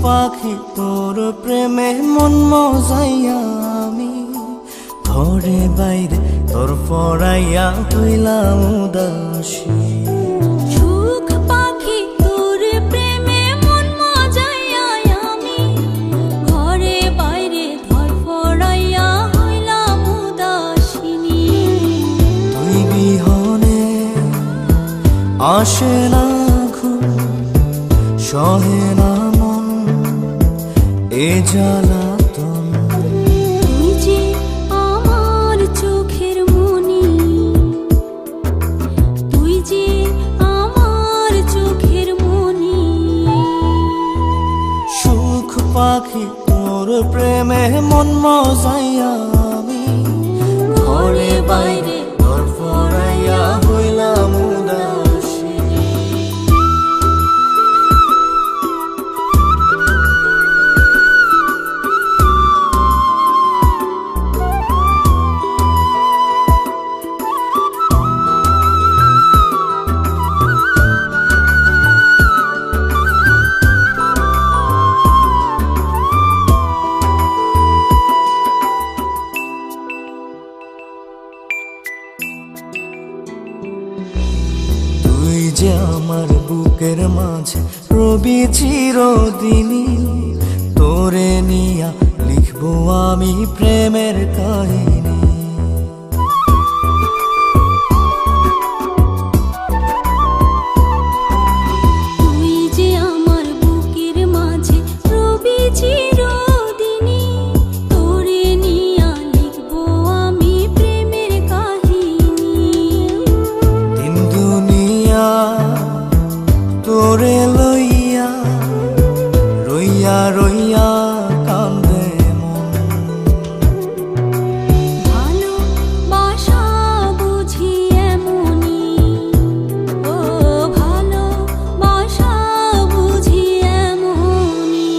পাখি তোর প্রেমে মন মজাইয়া আমি ঘরে বাইরে তোর পড়াইয়া হইলাম উদাসী। সুখ পাখি তোর প্রেমে মন মজাইয়া আমি ঘরে বাইরে ধর পড়াইয়া হইলাম উদাসিনী। তুই বিহনে আসে না ঘুম, সহে না মন এ জ্বালাতন। তুই যে আমার চোখের মনি, তুই যে আমার চোখের মনি। সুখ পাখি তোর প্রেমে মন মজাইয়া আমি ঘরে বাইরে তোর পড়াইয়া হইলাম উদাসী। তুই যে আমার বুকের মাঝে রবি চিরদিনই, তোরে নিয়া লিখবো আমি প্রেমের কাহিনী। তুই যে আমার বুকের মাঝে রবি চিরদিনই, তোরে নিয়া লিখবো আমি প্রেমের কাহিনী। দিন দুনিয়া তোরে লইয়া রইয়া রইয়া কান্দে মন। ভালোবাসা বুঝি এমনি, ও ভালোবাসা বুঝি এমনি।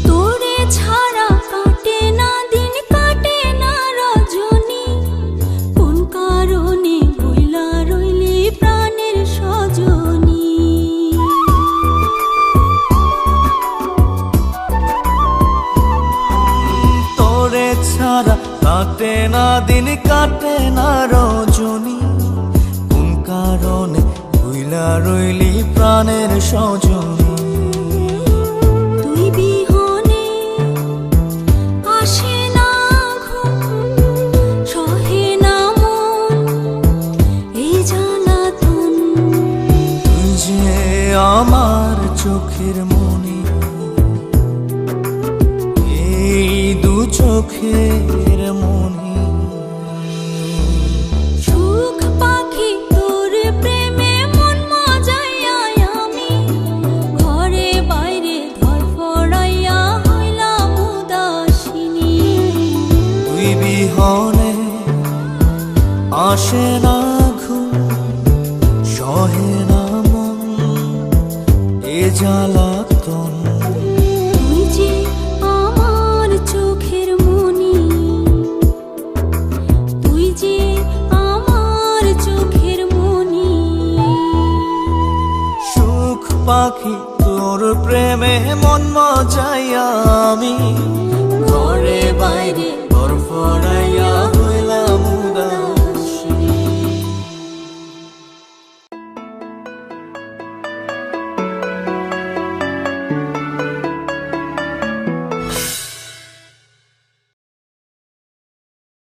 তোরে ছাড়া কাটে না দিন, কাটে না রজনী। কোন কারণে বইলা রইলি প্রাণের সজনী। তোরে ছাড়া কাটে না দিন, কাটে না রজনী। কোন কারণে ভুইলা রইলি প্রাণের সজনী। তুই বিহনে আসে না ঘুম, সহে না মন এই জ্বালাতন। তুই যে আমার চোখের মনি, এই দু চোখের মনি। সুখ পাখি তোর প্রেমে মন মজাইয়া আমি ঘরে বাইরে ধর পড়াইয়া হইলাম উদাসিনী। তুই বিহনে আসে না ঘুম, সহে না মন এ জ্বালাতন। তুই যে আমার চোখের মনি, তুই যে আমার চোখের মনি। সুখ পাখি তোর প্রেমে মন মজাইয়া আমি ঘরে বাইরে তোর পড়াইয়া হইলাম উদাস।